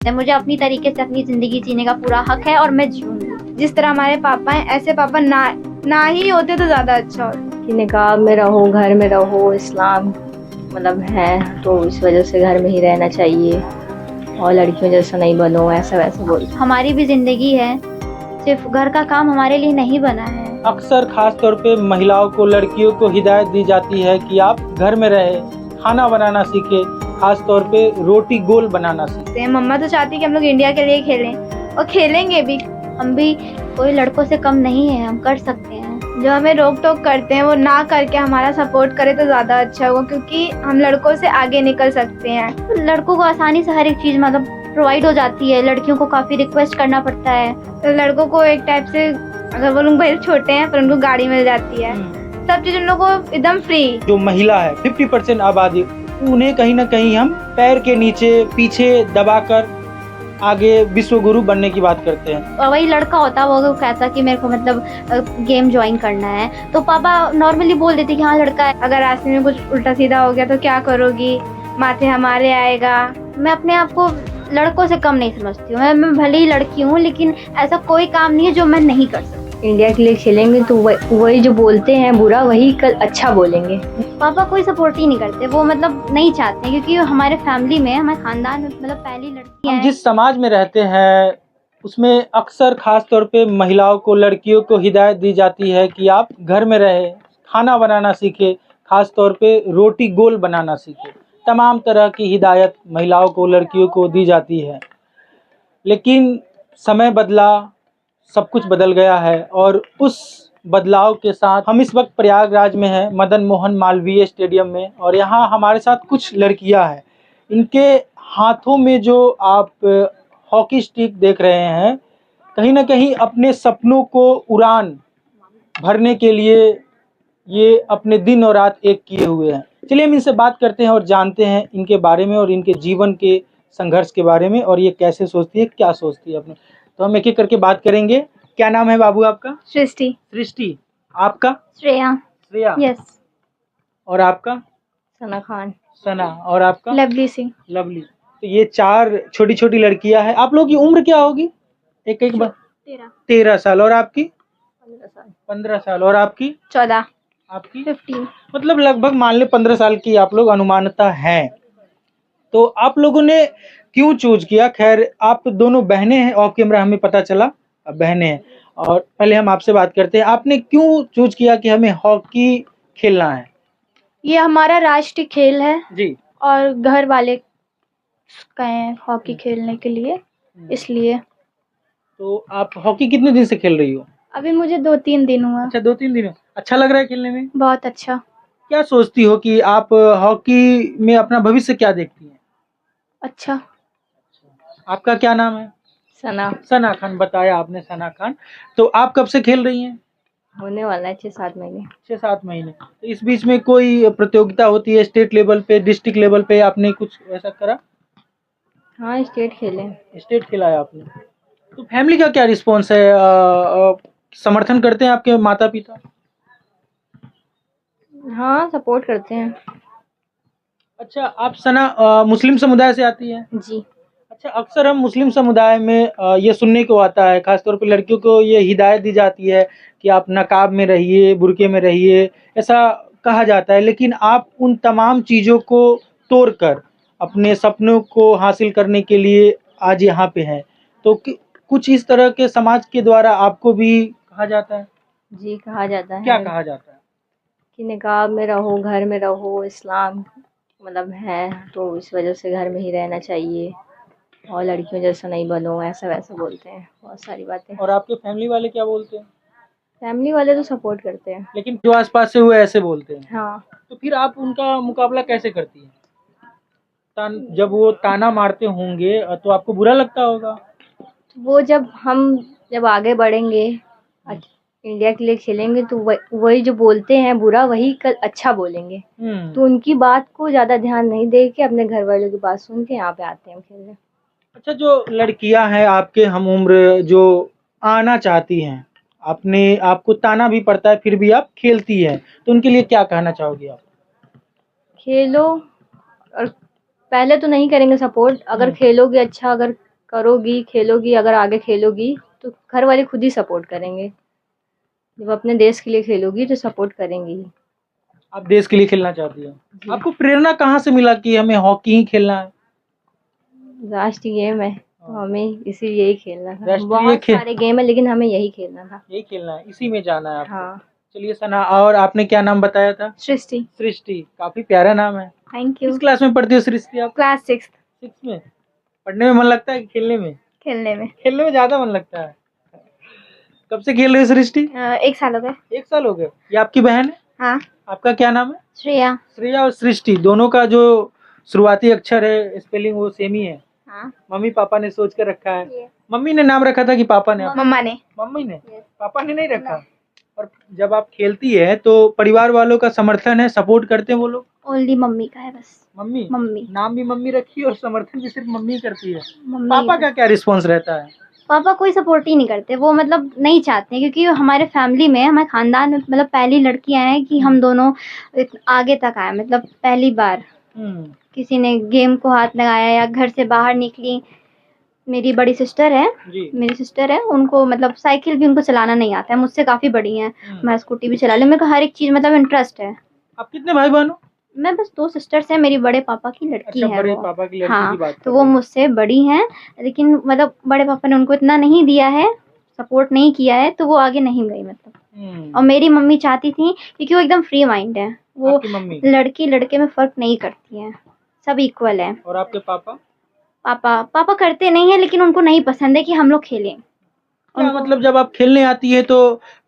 मुझे अपनी तरीके से अपनी ज़िंदगी जीने का पूरा हक है और मैं जीऊँगी। जिस तरह हमारे पापा हैं ऐसे पापा ना ही होते तो ज़्यादा अच्छा होता। कि निकाह में रहो, घर में रहो, इस्लाम मतलब है तो इस वजह से घर में ही रहना चाहिए और लड़कियों जैसा नहीं बनो, ऐसा वैसा बोलते। हमारी भी ज़िंदगी है, सिर्फ घर का काम हमारे लिए नहीं बना है। अक्सर खास तौर पे महिलाओं को, लड़कियों को हिदायत दी जाती है कि आप घर में रहे, खाना बनाना सीखे, खास तौर पे रोटी गोल बनाना सीखे। मम्मा तो चाहती कि हम लोग इंडिया के लिए खेलें और खेलेंगे भी। हम भी कोई लड़कों से कम नहीं है, हम कर सकते हैं। जो हमें रोक टोक करते हैं वो ना करके हमारा सपोर्ट करे तो ज़्यादा अच्छा होगा, क्योंकि हम लड़कों से आगे निकल सकते हैं। लड़कों को आसानी से हर एक चीज़ मतलब प्रोवाइड हो जाती है, लड़कियों को काफ़ी रिक्वेस्ट करना पड़ता है। तो लड़कों को एक टाइप से, अगर वो लोग भले छोटे हैं पर उनको गाड़ी मिल जाती है, सब चीज़ उन लोगों को एकदम फ्री। जो महिला है 50% आबादी, उन्हें कहीं ना कहीं हम पैर के नीचे पीछे दबाकर आगे विश्व गुरु बनने की बात करते हैं। और वही लड़का होता वो कहता कि मेरे को मतलब गेम ज्वाइन करना है, तो पापा नॉर्मली बोल देते कि हाँ लड़का है। अगर रास्ते में कुछ उल्टा सीधा हो गया तो क्या करोगी, माथे हमारे आएगा। मैं अपने आप को लड़कों से कम नहीं समझती हूँ। मैं भले ही लड़की हूँ, लेकिन ऐसा कोई काम नहीं है जो मैं नहीं कर सकती। इंडिया के लिए खेलेंगे तो वही जो बोलते हैं बुरा वही कल अच्छा बोलेंगे। पापा कोई सपोर्ट ही नहीं करते, वो मतलब नहीं चाहते, क्योंकि हमारे फैमिली में, हमारे खानदान में मतलब पहली लड़की हम है। जिस समाज में रहते हैं उसमें अक्सर खास तौर पे महिलाओं को, लड़कियों को हिदायत दी जाती है कि आप घर में रहे, खाना बनाना सीखे, खास तौर पे रोटी गोल बनाना सीखे। तमाम तरह की हिदायत महिलाओं को, लड़कियों को दी जाती है। लेकिन समय बदला, सब कुछ बदल गया है और उस बदलाव के साथ हम इस वक्त प्रयागराज में हैं, मदन मोहन मालवीय स्टेडियम में, और यहाँ हमारे साथ कुछ लड़कियां हैं। इनके हाथों में जो आप हॉकी स्टिक देख रहे हैं, कहीं ना कहीं अपने सपनों को उड़ान भरने के लिए ये अपने दिन और रात एक किए हुए हैं। चलिए हम इनसे बात करते हैं और जानते हैं इनके बारे में और इनके जीवन के संघर्ष के बारे में, और ये कैसे सोचती है, क्या सोचती है अपने। तो हम एक एक करके बात करेंगे। क्या नाम है बाबू आपका? सृष्टि। सृष्टि। आपका? श्रेया। श्रेया। यस। और आपका? सना खान। सना। और आपका? लवली सिंह। लवली। तो ये 4 छोटी छोटी लड़कियां हैं। आप लोगों की उम्र क्या होगी? एक एक बार। 13 साल। और आपकी? 15 साल। 15 साल। और आपकी? 14। आपकी? 15। मतलब लगभग मान ले 15 साल की आप लोग अनुमानता हैं। तो आप लोगों ने क्यों चूज किया? खैर आप दोनों बहनें हैं, ऑफ कैमरा हमें पता चला अब बहनें हैं। और पहले हम आपसे बात करते हैं, आपने क्यों चूज किया कि हमें हॉकी खेलना है? ये हमारा राष्ट्रीय खेल है जी। और घर वाले कहे हॉकी खेलने के लिए, इसलिए। तो आप हॉकी कितने दिन से खेल रही हो? अभी मुझे 2-3 दिन हुआ। अच्छा, 2-3 दिन। अच्छा लग रहा है खेलने में? बहुत अच्छा। क्या सोचती हो कि आप हॉकी में अपना भविष्य क्या देखती हैं? अच्छा। आपका क्या नाम है? सना। सना खान। बताया आपने, सना खान। तो आप कब से खेल रही हैं? होने वाला है 6-7 महीने। 6-7 महीने। तो इस बीच में कोई प्रतियोगिता होती है स्टेट लेवल पे, डिस्ट्रिक्ट लेवल पे, आपने कुछ ऐसा करा? हाँ स्टेट खेले। स्टेट खिलाया आपने। तो फैमिली का क्या रिस्पॉन्स है? समर्थन करते हैं आपके माता पिता? हाँ सपोर्ट करते हैं। अच्छा, आप सना मुस्लिम समुदाय से आती है? जी। अच्छा, अक्सर हम मुस्लिम समुदाय में ये सुनने को आता है, खासतौर पर लड़कियों को ये हिदायत दी जाती है कि आप नकाब में रहिए, बुर्के में रहिए, ऐसा कहा जाता है। लेकिन आप उन तमाम चीज़ों को तोड़कर अपने सपनों को हासिल करने के लिए आज यहाँ पे हैं। तो कुछ इस तरह के समाज के द्वारा आपको भी कहा जाता है? जी कहा जाता है। क्या कहा जाता है? कि निकाह में रहो, घर में रहो, इस्लाम मतलब है तो इस वजह से घर में ही रहना चाहिए और लड़कियों जैसा नहीं बनो, ऐसा वैसा बोलते हैं बहुत सारी बातें। और आपके फैमिली वाले क्या बोलते हैं? फैमिली वाले तो सपोर्ट करते हैं। लेकिन जो आसपास से हुए ऐसे बोलते हैं। हाँ। तो फिर आप उनका मुकाबला कैसे करती हैं? जब वो ताना मारते होंगे तो आपको बुरा लगता होगा? वो जब आगे बढ़ेंगे, इंडिया के लिए खेलेंगे तो वही जो बोलते हैं बुरा वही कल अच्छा बोलेंगे। तो उनकी बात को ज़्यादा ध्यान नहीं दे के अपने घर वालों की बात सुन के यहाँ पे आते हैं खेलने। अच्छा, जो लड़कियां हैं आपके हम उम्र जो आना चाहती हैं, अपने आपको ताना भी पड़ता है फिर भी आप खेलती हैं, तो उनके लिए क्या कहना चाहोगी आप? खेलो और पहले तो नहीं करेंगे सपोर्ट, अगर खेलोगे अच्छा, अगर करोगी, खेलोगी, अगर आगे खेलोगी तो घर वाले खुद ही सपोर्ट करेंगे। जब अपने देश के लिए खेलोगी तो सपोर्ट करेंगे ही। आप देश के लिए खेलना चाहती हैं। जी। आपको प्रेरणा कहाँ से मिला कि हमें हॉकी ही खेलना है? राष्ट्रीय गेम है तो हमें इसीलिए ही खेलना था। राष्ट्रीय बहुत खेल सारे गेम है लेकिन हमें यही खेलना था। यही खेलना है, इसी में जाना है आपको। हाँ। चलिए सना, और आपने क्या नाम बताया था? सृष्टि। सृष्टि, काफी प्यारा नाम है। Thank you. किस क्लास में पढ़ती हो सृष्टि आप? क्लास 6 6 में। पढ़ने में मन लगता है कि खेलने में? खेलने में। खेलने में ज्यादा मन लगता है। कब से खेल रही हो सृष्टि? 1 साल हो गए। 1 साल हो गए। ये आपकी बहन है? हाँ। आपका क्या नाम है? श्रेया। श्रेया और सृष्टि दोनों का जो शुरुआती अक्षर है, स्पेलिंग, वो सेम ही है। हाँ। मम्मी पापा ने सोच कर रखा है। मम्मी ने नाम रखा था कि पापा ने? मम्मा ने। मम्मी ने? पापा ने नहीं रखा। और जब आप खेलती है तो परिवार वालों का समर्थन है, सपोर्ट करते हैं वो लोग? ओनली मम्मी का है बस। मम्मी? मम्मी। नाम भी मम्मी रखी है और समर्थन भी सिर्फ मम्मी करती है। मम्मी। पापा का क्या रिस्पॉन्स रहता है? पापा कोई सपोर्ट ही नहीं करते, वो मतलब नहीं चाहते, क्योंकि हमारे फैमिली में, हमारे खानदान में मतलब पहली लड़कियां हैं कि हम दोनों आगे तक आए, मतलब पहली बार किसी ने गेम को हाथ लगाया या घर से बाहर निकली। मेरी बड़ी सिस्टर है, जी। मेरी सिस्टर है, उनको मतलब साइकिल भी उनको चलाना नहीं आता है, मुझसे काफ़ी बड़ी हैं। मैं स्कूटी भी चला लूँ, मेरे को हर एक चीज़ मतलब इंटरेस्ट है। आप कितने भाई बहन हो? मैं बस 2 सिस्टर्स हैं, मेरी बड़े पापा की लड़की अच्छा, है बड़े वो। पापा की लड़की हाँ, की बात कर तो वो रहे हैं। मुझसे बड़ी हैं, लेकिन मतलब बड़े पापा ने उनको इतना नहीं दिया है, सपोर्ट नहीं किया है, तो वो आगे नहीं गई मतलब। और मेरी मम्मी चाहती थी, क्योंकि वो एकदम फ्री माइंड है, वो आपकी मम्मी? लड़की लड़के में फ़र्क नहीं करती हैं, सब इक्वल है। और आपके पापा? पापा करते नहीं है, लेकिन उनको नहीं पसंद है कि हम लोग खेलें। क्या मतलब जब आप खेलने आती है तो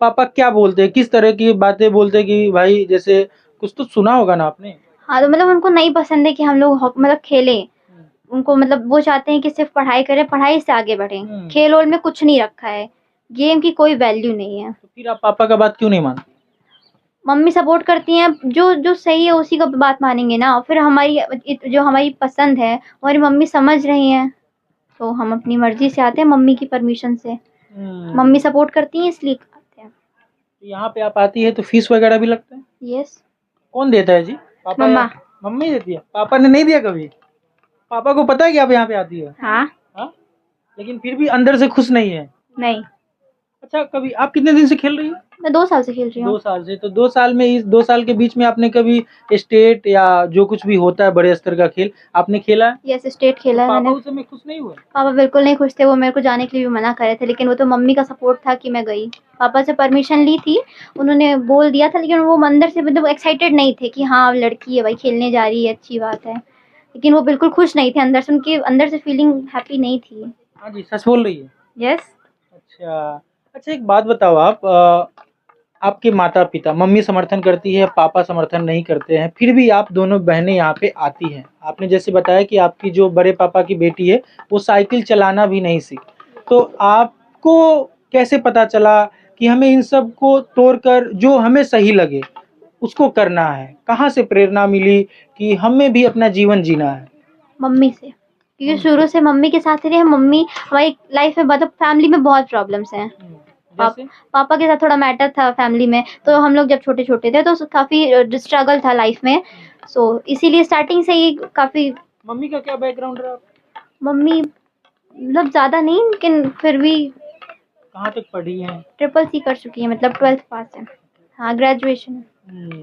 पापा क्या बोलते हैं, किस तरह की बातें बोलते हैं कि भाई, जैसे कुछ तो सुना होगा ना आपने? हाँ, तो मतलब उनको नहीं पसंद है कि हम लोग मतलब खेलें। उनको मतलब वो चाहते हैं कि सिर्फ पढ़ाई करें, पढ़ाई से आगे बढ़ें, खेल वोल में कुछ नहीं रखा है, गेम की कोई वैल्यू नहीं है। तो फिर आप पापा का बात क्यों नहीं मानते? मम्मी सपोर्ट करती हैं, जो जो सही है उसी का बात मानेंगे ना। फिर हमारी जो हमारी पसंद है हमारी मम्मी समझ रही हैं, तो हम अपनी मर्जी से आते हैं, मम्मी की परमिशन से। मम्मी सपोर्ट करती हैं इसलिए आते हैं। तो यहाँ पे आप आती है तो फीस वगैरह भी लगता है? यस। कौन देता है जी? पापा? मम्मा। मम्मी देती है? पापा ने नहीं दिया कभी? पापा को पता है कि आप यहाँ पे आती है? हाँ। हाँ? लेकिन फिर भी अंदर से खुश नहीं है? नहीं। अच्छा, कभी आप कितने दिन से खेल रही हो? मैं 2 साल से खेल रही 2 हूँ। साल से। तो 2 साल में, इस 2 साल के बीच में आपने कभी स्टेट या जो कुछ भी होता है बड़े स्तर का खेल आपने खेला है? यस, स्टेट खेला है तो मैंने। पापा उस समय खुश नहीं हुए? पापा बिल्कुल नहीं खुश थे, वो मेरे को जाने के लिए भी मना कर रहे थे, लेकिन वो तो मम्मी का सपोर्ट था कि मैं गई। पापा से परमिशन ली थी, उन्होंने बोल दिया था, लेकिन वो अंदर से मतलब एक्साइटेड नहीं थे कि हाँ लड़की है भाई, खेलने जा रही है, अच्छी बात है। लेकिन वो बिल्कुल खुश नहीं थे, अंदर से उनकी अंदर से फीलिंग हैप्पी नहीं थी। हाँ जी, सच बोल रही है? यस। अच्छा, एक बात बताओ आप, आपके माता पिता, मम्मी समर्थन करती है, पापा समर्थन नहीं करते हैं, फिर भी आप दोनों बहनें यहाँ पे आती हैं। आपने जैसे बताया कि आपकी जो बड़े पापा की बेटी है वो साइकिल चलाना भी नहीं सीखी, तो आपको कैसे पता चला कि हमें इन सब को तोड़कर जो हमें सही लगे उसको करना है? कहाँ से प्रेरणा मिली कि हमें भी अपना जीवन जीना है? मम्मी से, क्योंकि शुरू से मम्मी के साथ ही रहे। मम्मी हमारी लाइफ में मतलब फैमिली में बहुत प्रॉब्लम्स हैं। जैसे? पापा के साथ थोड़ा मैटर था फैमिली में, तो हम लोग जब छोटे छोटे थे तो काफ़ी स्ट्रगल था लाइफ में, सो इसीलिए स्टार्टिंग से ही काफ़ी। मम्मी का क्या बैकग्राउंड रहा? मम्मी मतलब ज़्यादा नहीं, लेकिन फिर भी कहाँ तक पढ़ी हैं? ट्रिपल C कर चुकी है, मतलब 12th पास है। हाँ, ग्रेजुएशन।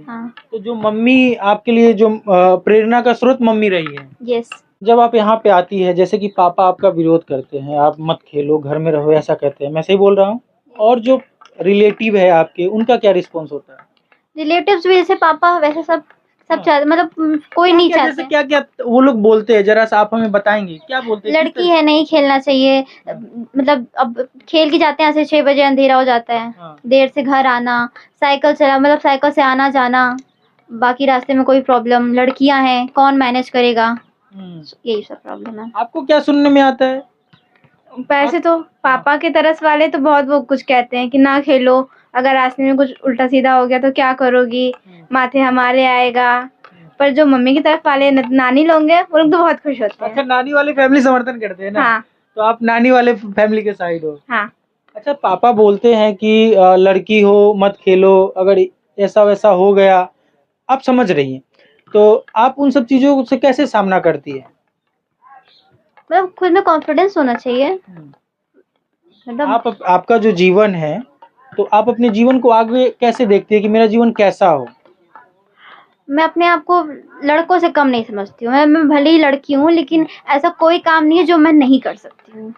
हाँ। तो जो मम्मी आपके लिए जो प्रेरणा का स्रोत मम्मी रही है। यस। जब आप यहाँ पे आती है, जैसे कि पापा आपका विरोध करते हैं, आप मत खेलो, घर में रहो, ऐसा कहते हैं, मैं सही बोल रहा हूँ? और जो रिलेटिव है आपके, उनका क्या रिस्पॉन्स होता है? रिलेटिव्स भी जैसे पापा वैसे सब चाहते, मतलब कोई नहीं जैसे चाहते। क्या क्या वो लोग बोलते हैं, जरा सा आप हमें बताएंगे क्या बोलते हैं? लड़की है, नहीं खेलना चाहिए, मतलब अब खेल के जाते हैं, ऐसे 6 बजे अंधेरा हो जाता है, देर से घर आना, साइकिल चला मतलब साइकिल से आना जाना, बाकी रास्ते में कोई प्रॉब्लम, लड़कियां हैं, कौन मैनेज करेगा, यही सब प्रॉब्लम है। आपको क्या सुनने में आता है? वैसे तो पापा के तरफ वाले तो बहुत वो कुछ कहते हैं कि ना खेलो, अगर रास्ते में कुछ उल्टा सीधा हो गया तो क्या करोगी, माथे हमारे आएगा। पर जो मम्मी की तरफ वाले नानी लोग हैं, वो लोग तो बहुत खुश होते हैं। अच्छा, नानी वाले फैमिली समर्थन करते हैं ना? हाँ। तो आप नानी वाले फैमिली के साइड हो? हाँ। अच्छा, पापा बोलते हैं कि लड़की हो मत खेलो, अगर ऐसा वैसा हो गया, आप समझ रही हैं, तो आप उन सब चीजों से कैसे सामना करती है? मतलब खुद में कॉन्फिडेंस होना चाहिए। मतलब आपका जो जीवन है, तो आप अपने जीवन को आगे कैसे देखते हैं कि मेरा जीवन कैसा हो? मैं अपने आप को लड़कों से कम नहीं समझती हूँ। मैं भले ही लड़की हूँ, लेकिन ऐसा कोई काम नहीं है जो मैं नहीं कर सकती हूँ।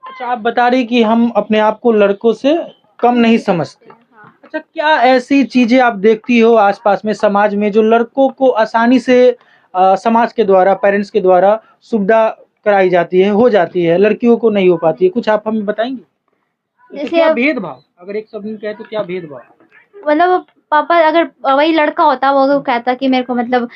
अच्छा, आप बता रही कि हम अपने आप को लड़कों से कम नहीं समझते। अच्छा, क्या ऐसी चीजें आप देखती हो आसपास में, समाज में, जो लड़कों को आसानी से समाज के द्वारा, पेरेंट्स के द्वारा सुविधा कराई जाती है, हो जाती है, लड़कियों को नहीं हो पाती है? कुछ आप हमें बताएंगे? जैसे जैसे क्या अब भेदभाव, अगर एक शब्द में कहे तो क्या भेदभाव? मतलब पापा अगर वही लड़का होता, वो कहता कि मेरे को मतलब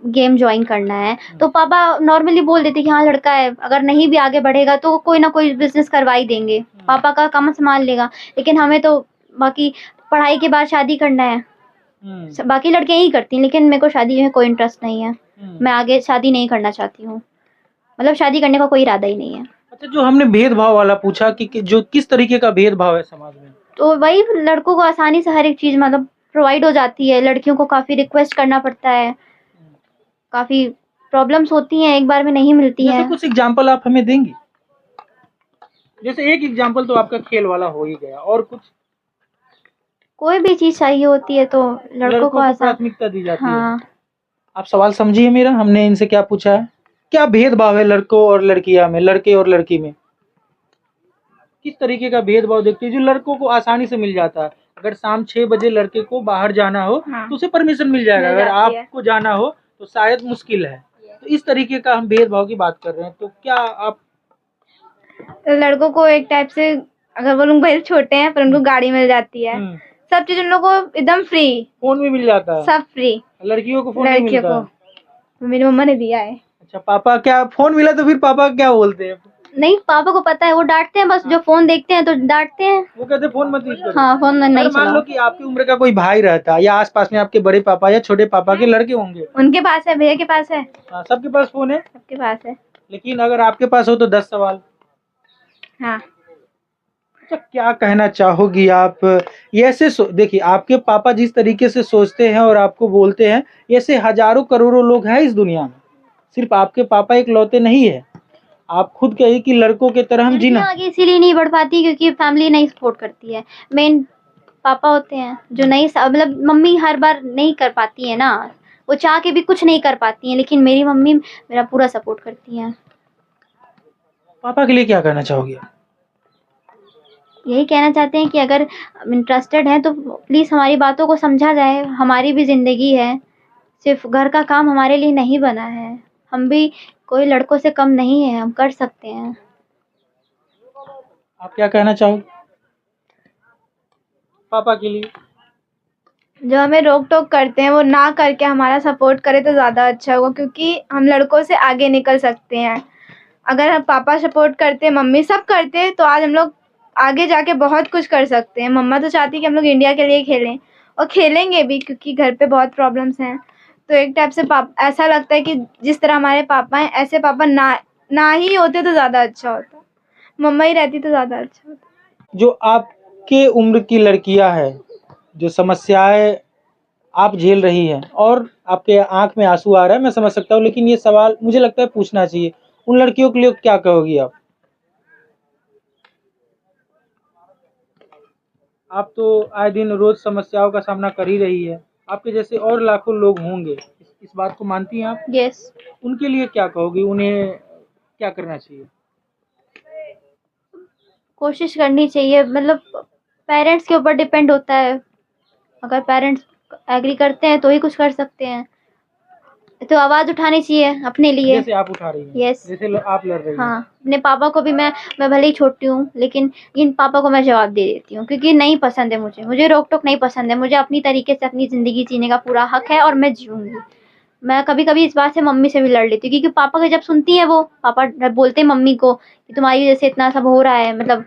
गेम ज्वाइन करना है, तो पापा नॉर्मली बोल देते कि हाँ लड़का है, अगर नहीं भी आगे बढ़ेगा तो कोई ना कोई बिजनेस करवा ही देंगे, पापा का काम संभाल लेगा। लेकिन हमें तो बाकी पढ़ाई के बाद शादी करना है। बाकी लड़के यही करती हैं, लेकिन मेरे को शादी में कोई इंटरेस्ट नहीं है। मैं आगे शादी नहीं करना चाहती हूँ, मतलब शादी करने का कोई इरादा ही नहीं है। अच्छा, जो हमने भेदभाव वाला पूछा कि जो किस तरीके का भेदभाव है समाज में? तो वही लड़कों को आसानी से हर एक चीज मतलब प्रोवाइड हो जाती है, लड़कियों को काफी रिक्वेस्ट करना पड़ता है, काफी प्रॉब्लम्स होती हैं, एक बार में नहीं मिलती जैसे हैं। कुछ एग्जाम्पल आप हमें देंगी? जैसे एक एग्जाम्पल तो आपका खेल वाला हो ही गया, और कुछ? कोई भी चीज चाहिए होती है तो लड़कों को आसान। प्राथमिकता दी जाती है। हाँ, आप सवाल समझिए मेरा, हमने इनसे क्या पूछा है? क्या भेदभाव है लड़कों और लड़कियां में, लड़के और लड़की में? किस तरीके का भेदभाव देखते हैं जो लड़कों को आसानी से मिल जाता है? अगर शाम 6 बजे लड़के को बाहर जाना हो हाँ। तो उसे परमिशन मिल जाएगा, मिल अगर जाती है। आपको जाना हो तो शायद मुश्किल है। तो इस तरीके का हम भेदभाव की बात कर रहे हैं, तो क्या आप? तो लड़कों को एक टाइप से, अगर वो लोग भले छोटे हैं पर उनको गाड़ी मिल जाती है, सब चीज उन लोगों को एकदम फ्री, फोन भी मिल जाता है, सब फ्री। लड़कियों को फोन नहीं लड़कियों मिलता? को मेरी मम्मा ने दिया है। अच्छा, पापा क्या फोन मिला तो फिर पापा क्या बोलते हैं? नहीं पापा को पता है, वो डांटते हैं बस, जो फोन देखते हैं तो डांटते हैं। वो कहते हैं फोन मत यूज करो। हाँ, फोन में नहीं अगर मान लो चलाओ। कि आपकी उम्र का कोई भाई रहता या आसपास में आपके बड़े पापा या छोटे पापा के लड़के होंगे, उनके पास है, भैया के पास है, हाँ, सबके पास फोन है, सबके पास है। लेकिन अगर आपके पास हो तो 10 सवाल। हाँ। अच्छा, क्या कहना चाहोगी आप? ये ऐसे देखिए, आपके पापा जिस तरीके से सोचते हैं और आपको बोलते हैं, ऐसे हजारों करोड़ों लोग हैं इस दुनिया में, सिर्फ आपके पापा इकलौते नहीं है। आप खुद कहिए कि लड़कों के तरह हम लड़कियां जीना। आगे इसीलिए नहीं बढ़ पाती क्योंकि फैमिली नहीं सपोर्ट करती है। मेन पापा होते हैं जो नहीं, मतलब मम्मी हर बार नहीं कर पाती है ना, वो चाह के भी कुछ नहीं कर पाती हैं, लेकिन मेरी मम्मी मेरा पूरा सपोर्ट करती हैं। पापा के लिए क्या कहना चाहोगी आप? यही कहना चाहते हैं कि अगर इंटरेस्टेड हैं तो प्लीज़ हमारी बातों को समझा जाए, हमारी भी ज़िंदगी है, सिर्फ घर का काम हमारे लिए नहीं बना है, हम भी कोई लड़कों से कम नहीं है, हम कर सकते हैं। आप क्या कहना चाहोगे पापा के लिए? जो हमें रोक टोक करते हैं वो ना करके हमारा सपोर्ट करे तो ज़्यादा अच्छा होगा, क्योंकि हम लड़कों से आगे निकल सकते हैं। अगर हम पापा सपोर्ट करते, मम्मी सब करते, तो आज हम लोग आगे जाके बहुत कुछ कर सकते हैं। मम्मा तो चाहती कि हम लोग इंडिया के लिए खेलें, और खेलेंगे भी, क्योंकि घर पे बहुत प्रॉब्लम्स हैं। तो एक टाइप से ऐसा लगता है कि जिस तरह हमारे पापा हैं, ऐसे पापा ना ही होते तो ज़्यादा अच्छा होता। मम्मा ही रहती तो ज़्यादा अच्छा होता। जो आपके उम्र की लड़कियां हैं, जो समस्याएं आप झेल रही हैं, और आपके आंख में आंसू आ रहा है, मैं समझ सकता हूँ, लेकिन ये सवाल मुझे लगता है पूछना चाहिए, उन लड़कियों के लिए क्या कहोगी आप? आप तो आए दिन रोज समस्याओं का सामना कर ही रही है, आपके जैसे और लाखों लोग होंगे, इस बात को मानती हैं आप? यस, उनके लिए क्या कहोगी, उन्हें क्या करना चाहिए? कोशिश करनी चाहिए, मतलब पेरेंट्स के ऊपर डिपेंड होता है, अगर पेरेंट्स एग्री करते हैं तो ही कुछ कर सकते हैं। तो आवाज़ उठानी चाहिए अपने लिए। जैसे आप उठा रही हैं, यस, जैसे आप लड़ रही हैं। हाँ, अपने पापा को भी मैं भले ही छोटी हूँ, लेकिन इन पापा को मैं जवाब दे देती हूँ, क्योंकि नहीं पसंद है मुझे रोक टोक नहीं पसंद है, मुझे अपनी तरीके से अपनी ज़िंदगी जीने का पूरा हक है और मैं जीऊँगी। मैं कभी कभी इस बात से मम्मी से भी लड़ लेती हूँ, क्योंकि पापा का जब सुनती है, वो पापा बोलते हैं मम्मी को कि तुम्हारी वजह से इतना सब हो रहा है, मतलब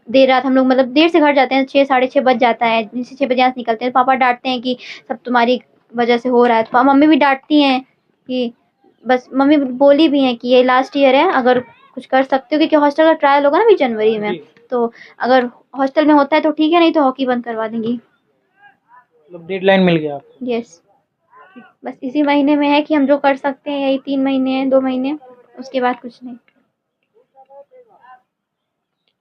देर रात हम लोग मतलब देर से घर जाते हैं, 6 साढ़े 6 बज जाता है, जैसे 6 बजे यहाँ से निकलते हैं, पापा डांटते हैं कि सब तुम्हारी वजह से हो रहा है। तो मम्मी भी डांटती हैं कि बस, मम्मी बोली भी हैं कि ये लास्ट ईयर है, अगर कुछ कर सकते हो, क्योंकि हॉस्टल का ट्रायल होगा ना अभी जनवरी में, तो अगर हॉस्टल में होता है तो ठीक है, नहीं तो हॉकी बंद करवा देंगी। मतलब डेडलाइन मिल गया आपको? यस, बस इसी महीने में है कि हम जो कर सकते हैं, यही 3 महीने हैं, 2 महीने, उसके बाद कुछ नहीं।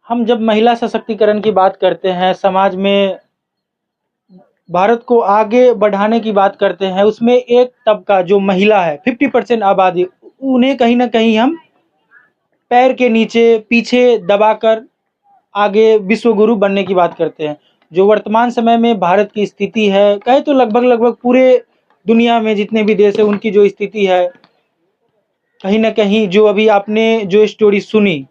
हम जब महिला सशक्तिकरण की बात करते हैं, समाज में भारत को आगे बढ़ाने की बात करते हैं, उसमें एक तबका जो महिला है 50% आबादी, उन्हें कहीं ना कहीं हम पैर के नीचे पीछे दबाकर आगे विश्व गुरु बनने की बात करते हैं। जो वर्तमान समय में भारत की स्थिति है, कहे तो लगभग पूरे दुनिया में जितने भी देश है उनकी जो स्थिति है, कहीं ना कहीं जो अभी आपने जो स्टोरी सुनी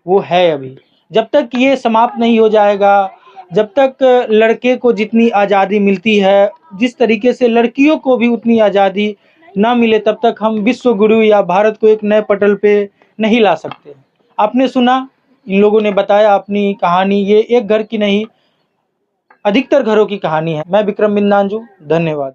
वो है। अभी जब तक ये समाप्त नहीं हो जाएगा, जब तक लड़के को जितनी आज़ादी मिलती है, जिस तरीके से लड़कियों को भी उतनी आज़ादी ना मिले, तब तक हम विश्व गुरु या भारत को एक नए पटल पे नहीं ला सकते। आपने सुना, इन लोगों ने बताया अपनी कहानी, ये एक घर की नहीं अधिकतर घरों की कहानी है। मैं विक्रम बिंदांजू, धन्यवाद।